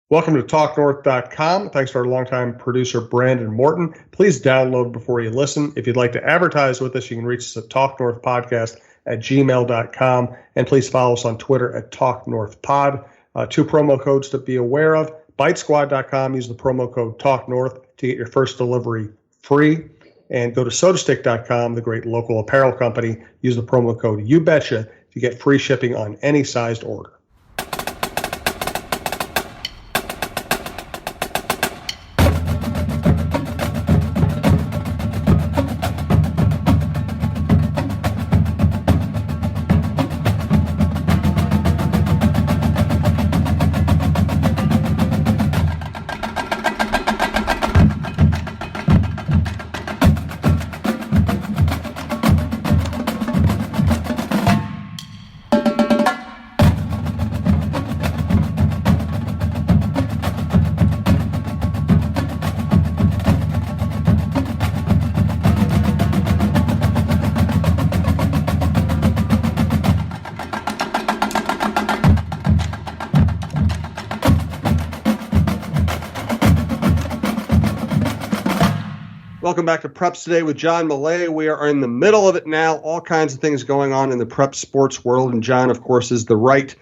Welcome to TalkNorth.com. Thanks to our longtime producer, Brandon Morton. Please download before you listen. If you'd like to advertise with us, you can reach us at talknorthpodcast@gmail.com. And please follow us on Twitter at TalkNorthPod. Two promo codes to be aware of. Bitesquad.com. Use the promo code TalkNorth to get your first delivery free. And go to SodaStick.com, the great local apparel company. Use the promo code YouBetcha to get free shipping on any sized order. Welcome back to Preps Today with John Millea. We are in the middle of it now. All kinds of things going on in the prep sports world. And John, of course, is the right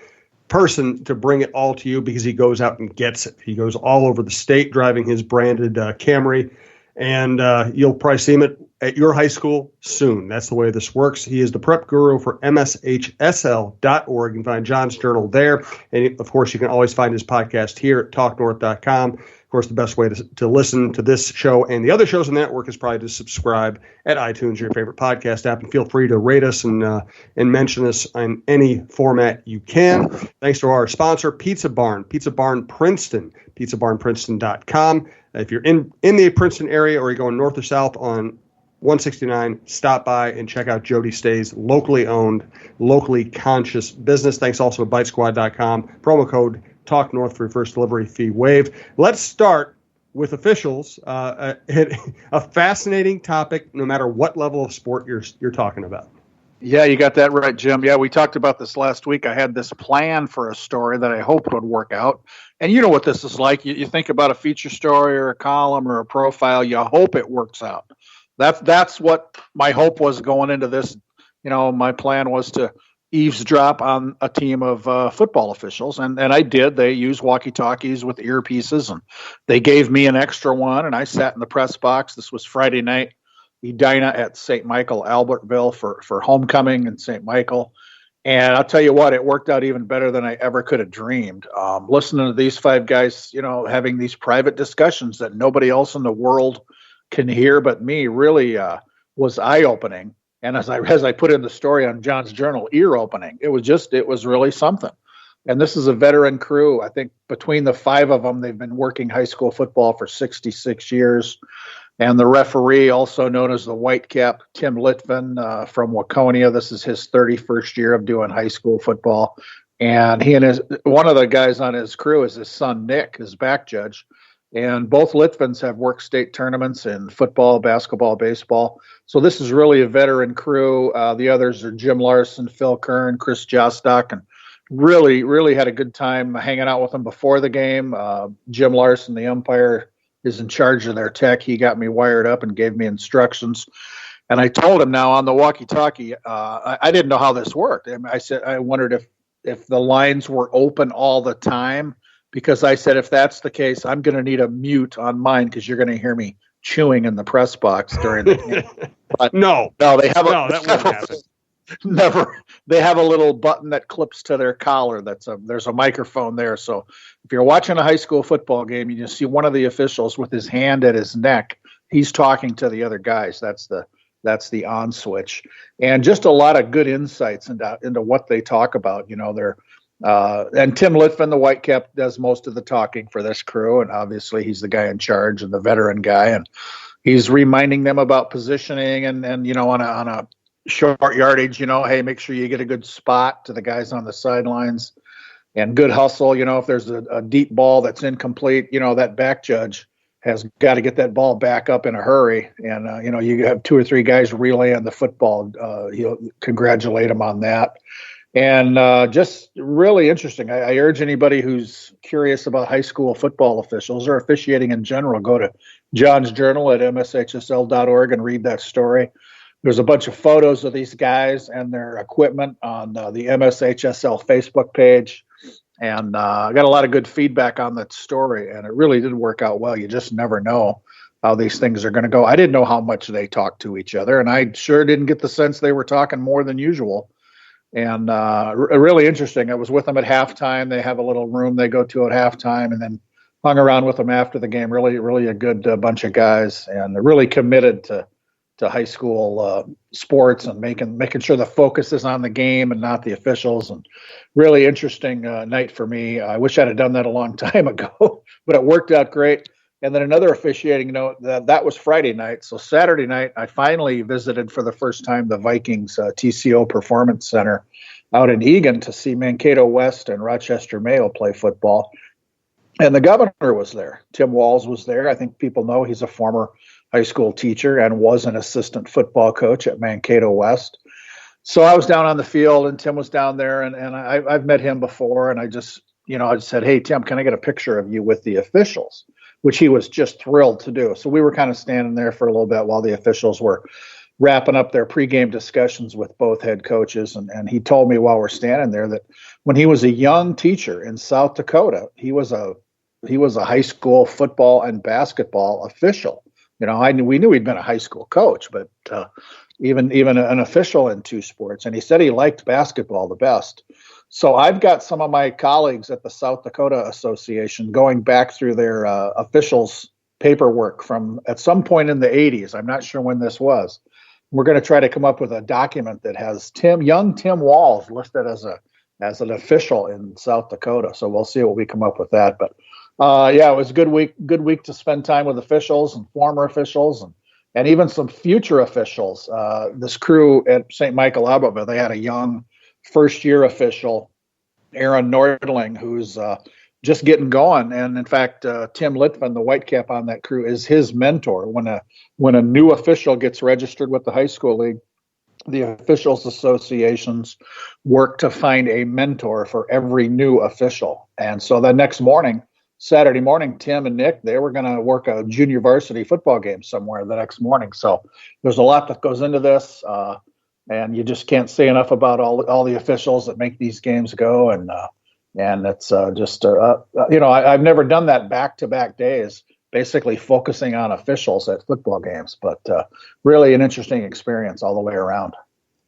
person to bring it all to you because he goes out and gets it. He goes all over the state driving his branded Camry. And you'll probably see him at your high school soon. That's the way this works. He is the prep guru for mshsl.org. You can find John's journal there. And, of course, you can always find his podcast here at talknorth.com. Of course, the best way to listen to this show and the other shows on the network is probably to subscribe at iTunes, your favorite podcast app, and feel free to rate us and mention us in any format you can. Thanks to our sponsor, Pizza Barn Princeton, pizzabarnprinceton.com. If you're in the Princeton area or you're going north or south on 169, stop by and check out Jody Stay's locally owned, locally conscious business. Thanks also to Bitesquad.com. Promo code TalkNorth for your first delivery fee waived. Let's start with officials. A fascinating topic, no matter what level of sport you're talking about. Yeah, you got that right, Jim. Yeah, we talked about this last week. I had this plan for a story that I hoped would work out. And you know what this is like. You think about a feature story or a column or a profile, you hope it works out. That's what my hope was going into this. You know, my plan was to eavesdrop on a team of football officials, and I did. They used walkie-talkies with earpieces, and they gave me an extra one, and I sat in the press box. This was Friday night, Edina at St. Michael, Albertville for homecoming in St. Michael, and I'll tell you what, it worked out even better than I ever could have dreamed. Listening to these five guys, you know, having these private discussions that nobody else in the world can hear but me really was eye-opening. And as I put in the story on John's journal, ear-opening. It was really something. And this is a veteran crew. I think between the five of them, they've been working high school football for 66 years. And the referee, also known as the White Cap, Tim Litvin from Waconia. This is his 31st year of doing high school football. And one of the guys on his crew is his son, Nick, his back judge. And both Litvins have worked state tournaments in football, basketball, baseball. So this is really a veteran crew. The others are Jim Larson, Phil Kern, Chris Jostock, and really, really had a good time hanging out with them before the game. Jim Larson, the umpire, is in charge of their tech. He got me wired up and gave me instructions. And I told him now on the walkie-talkie, I didn't know how this worked. And I said, I wondered if the lines were open all the time. Because I said, if that's the case, I'm going to need a mute on mine because you're going to hear me chewing in the press box during the game. But no, they have that won't happen. Never. They have a little button that clips to their collar. There's a microphone there. So if you're watching a high school football game, you just see one of the officials with his hand at his neck. He's talking to the other guys. That's the on switch, and just a lot of good insights into what they talk about. You know, they're. And Tim Litvin, the White Cap, does most of the talking for this crew, and obviously he's the guy in charge and the veteran guy, and he's reminding them about positioning and you know on a short yardage, you know, hey, make sure you get a good spot to the guys on the sidelines, and good hustle. You know, if there's a deep ball that's incomplete, you know, that back judge has got to get that ball back up in a hurry, and you know, you have two or three guys relaying the football. You'll congratulate them on that. And just really interesting. I urge anybody who's curious about high school football officials or officiating in general, go to John's Journal at mshsl.org and read that story. There's a bunch of photos of these guys and their equipment on the MSHSL Facebook page. And I got a lot of good feedback on that story, and it really did work out well. You just never know how these things are going to go. I didn't know how much they talked to each other, and I sure didn't get the sense they were talking more than usual. And really interesting. I was with them at halftime. They have a little room they go to at halftime, and then hung around with them after the game. Really, really a good bunch of guys, and they're really committed to high school sports and making sure the focus is on the game and not the officials. And really interesting night for me. I wish I'd have done that a long time ago, but it worked out great. And then another officiating note, that was Friday night. So Saturday night, I finally visited for the first time the Vikings TCO Performance Center out in Eagan to see Mankato West and Rochester Mayo play football. And the governor was there. Tim Walz was there. I think people know he's a former high school teacher and was an assistant football coach at Mankato West. So I was down on the field, and Tim was down there, and I've met him before, and I just said, "Hey, Tim, can I get a picture of you with the officials?" Which he was just thrilled to do. So we were kind of standing there for a little bit while the officials were wrapping up their pregame discussions with both head coaches. And he told me while we're standing there that when he was a young teacher in South Dakota, he was a high school football and basketball official. We knew he'd been a high school coach, but even an official in two sports. And he said he liked basketball the best. So I've got some of my colleagues at the South Dakota Association going back through their officials paperwork from at some point in the 80s. I'm not sure when this was. We're going to try to come up with a document that has young Tim Walz listed as an official in South Dakota. So we'll see what we come up with that. But it was a good week to spend time with officials and former officials and even some future officials. This crew at St. Michael Alabama, they had a young first-year official, Aaron Nordling, who's just getting going. And in fact, Tim Litvin, the Whitecap on that crew, is his mentor. When a new official gets registered with the high school league, the officials associations work to find a mentor for every new official. And so the next morning, Saturday morning, Tim and Nick, they were going to work a junior varsity football game somewhere the next morning. So there's a lot that goes into this. And you just can't say enough about all the officials that make these games go. And it's I've never done that back-to-back days, basically focusing on officials at football games. But really an interesting experience all the way around.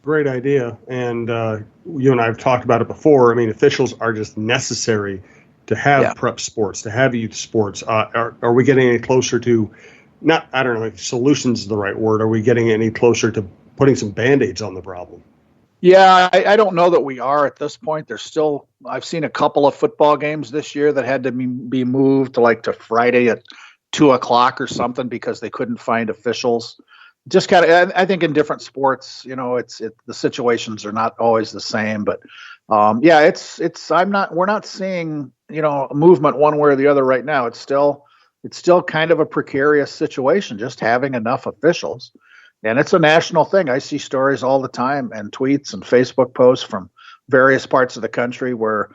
Great idea. And you and I have talked about it before. I mean, officials are just necessary to have prep sports, to have youth sports. Are we getting any closer to, I don't know if solutions is the right word, are we getting any closer to putting some Band-Aids on the problem? Yeah, I don't know that we are at this point. I've seen a couple of football games this year that had to be moved to Friday at 2:00 or something because they couldn't find officials. Just kind of, I think in different sports, the situations are not always the same, but we're not seeing, movement one way or the other right now. It's still kind of a precarious situation, just having enough officials. And it's a national thing. I see stories all the time and tweets and Facebook posts from various parts of the country where,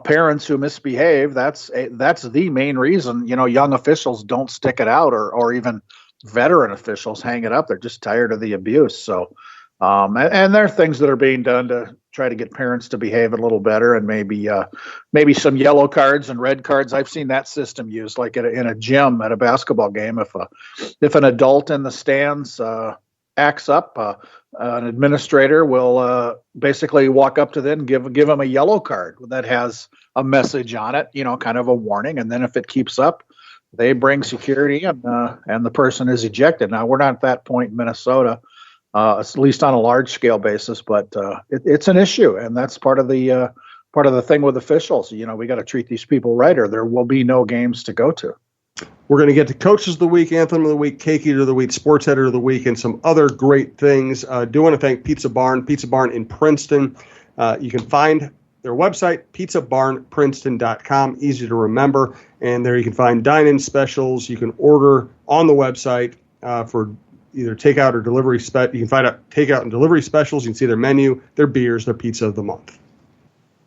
parents who misbehave, that's the main reason, young officials don't stick it out or even veteran officials hang it up. They're just tired of the abuse. So, and there are things that are being done to try to get parents to behave a little better and maybe some yellow cards and red cards. I've seen that system used in a gym at a basketball game. If an adult in the stands acts up, an administrator will basically walk up to them and give them a yellow card that has a message on it, kind of a warning. And then if it keeps up, they bring security and the person is ejected. Now, we're not at that point in Minnesota, at least on a large scale basis, but it's an issue. And that's part of the thing with officials. We got to treat these people right or there will be no games to go to. We're going to get to Coaches of the Week, Anthem of the Week, Cake Eater of the Week, Sports Editor of the Week, and some other great things. Do want to thank Pizza Barn in Princeton. You can find their website, pizzabarnprinceton.com, easy to remember. And there you can find dine-in specials. You can order on the website for either takeout or delivery. You can find out takeout and delivery specials. You can see their menu, their beers, their pizza of the month.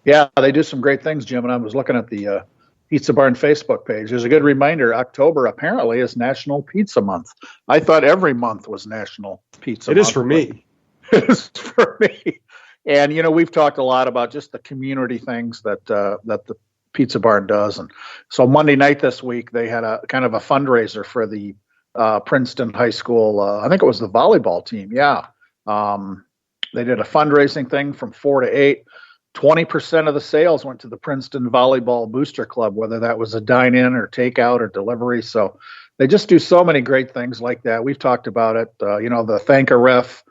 Yeah, they do some great things, Jim. And I was looking at the Pizza Barn Facebook page. There's a good reminder. October apparently is National Pizza Month. I thought every month was National Pizza It is Month. for me. It is for me. And we've talked a lot about just the community things that the Pizza Barn does. And so Monday night this week they had a kind of a fundraiser for the Princeton High School. I think it was the volleyball team. Yeah, they did a fundraising thing from 4 to 8. 20% of the sales went to the Princeton Volleyball Booster Club, whether that was a dine-in or takeout or delivery. So they just do so many great things like that. We've talked about it. The Thank a Ref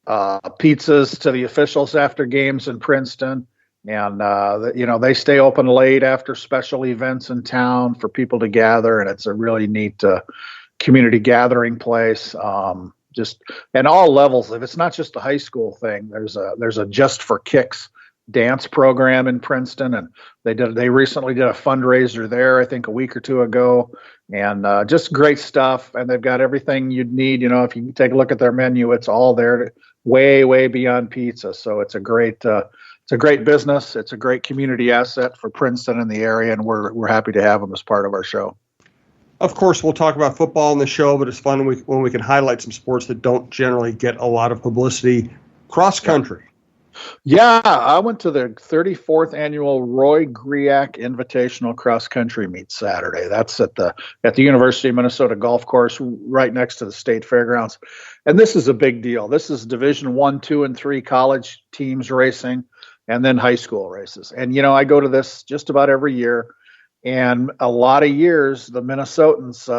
pizzas to the officials after games in Princeton. And, they stay open late after special events in town for people to gather. And it's a really neat community gathering place. Just and all levels. If it's not just a high school thing, there's a Just for Kicks dance program in Princeton, and they recently did a fundraiser there, I think a week or two ago, and just great stuff. And they've got everything you'd need. If you take a look at their menu, it's all there, way beyond pizza. So it's a great business. It's a great community asset for Princeton and the area, and we're happy to have them as part of our show. Of course, we'll talk about football on the show, but it's fun when we can highlight some sports that don't generally get a lot of publicity. Cross country. Yeah, I went to the 34th annual Roy Griak Invitational Cross Country Meet Saturday. That's at the University of Minnesota Golf Course, right next to the State Fairgrounds. And this is a big deal. This is Division I, II, and III college teams racing, and then high school races. And I go to this just about every year. And a lot of years, the Minnesotans,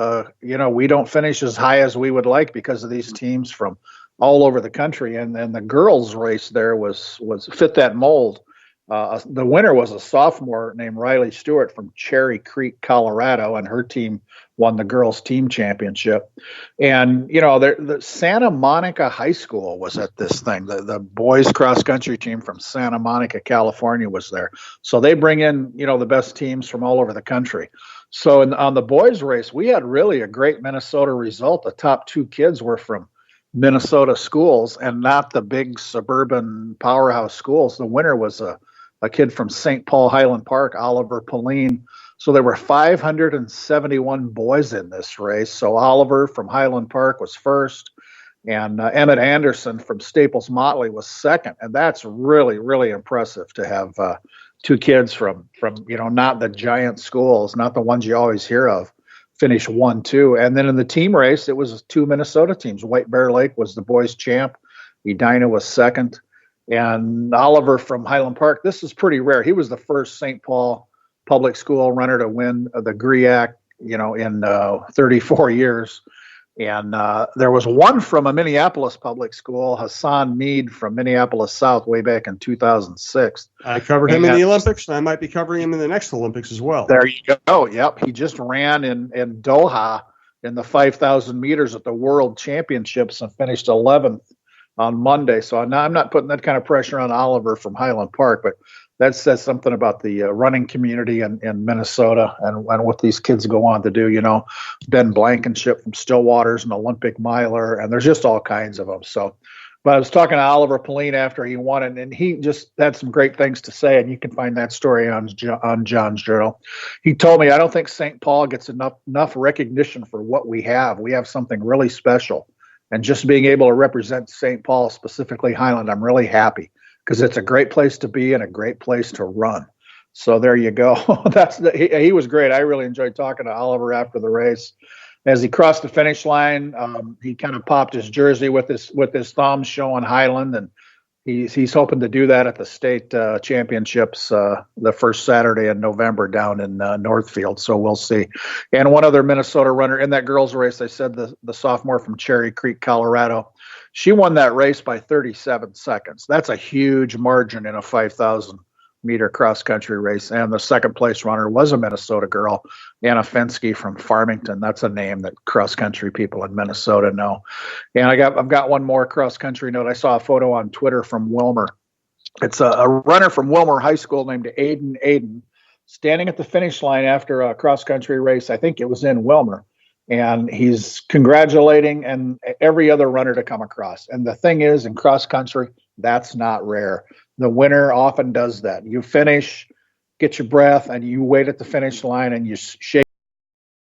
we don't finish as high as we would like because of these teams from all over the country. And the girls' race there was fit that mold. The winner was a sophomore named Riley Stewart from Cherry Creek, Colorado, and her team won the girls' team championship. And, the Santa Monica High School was at this thing. The boys' cross-country team from Santa Monica, California was there. So they bring in, the best teams from all over the country. So on the boys' race, we had really a great Minnesota result. The top two kids were from Minnesota schools and not the big suburban powerhouse schools. The winner was a kid from St. Paul Highland Park, Oliver Pauline. So there were 571 boys in this race. So Oliver from Highland Park was first, and Emmett Anderson from Staples Motley was second. And that's really, really impressive to have two kids from not the giant schools, not the ones you always hear of, finish 1-2. And then in the team race, it was two Minnesota teams. White Bear Lake was the boys champ. Edina was second. And Oliver from Highland Park, this is pretty rare. He was the first St. Paul public school runner to win the GRIAC, in 34 years. And there was one from a Minneapolis public school, Hassan Mead from Minneapolis South, way back in 2006. I covered him in the Olympics, and I might be covering him in the next Olympics as well. There you go. Yep. He just ran in Doha in the 5,000 meters at the World Championships and finished 11th on Monday. So now I'm not putting that kind of pressure on Oliver from Highland Park, but that says something about the running community in Minnesota and what these kids go on to do. Ben Blankenship from Stillwater's an Olympic miler, and there's just all kinds of them. So, but I was talking to Oliver Pauline after he won it, and he just had some great things to say, and you can find that story on John's Journal. He told me, I don't think St. Paul gets enough recognition for what we have. We have something really special. And just being able to represent St. Paul, specifically Highland, I'm really happy because it's a great place to be and a great place to run. So there you go. He was great. I really enjoyed talking to Oliver after the race. As he crossed the finish line, he kind of popped his jersey with his thumb showing Highland, and he's hoping to do that at the state championships the first Saturday in November down in Northfield. So we'll see. And one other Minnesota runner in that girls race, I said the sophomore from Cherry Creek, Colorado, she won that race by 37 seconds. That's a huge margin in a 5,000 meter cross country race. And the second place runner was a Minnesota girl, Anna Fensky from Farmington. That's a name that cross country people in Minnesota know. And I've got one more cross country note. I saw a photo on Twitter from Wilmer. It's a runner from Wilmer High School named Aiden standing at the finish line after a cross country race. I think it was in Wilmer. And he's congratulating and every other runner to come across. And the thing is, in cross country, that's not rare. The winner often does that. You finish, get your breath, and you wait at the finish line and you shake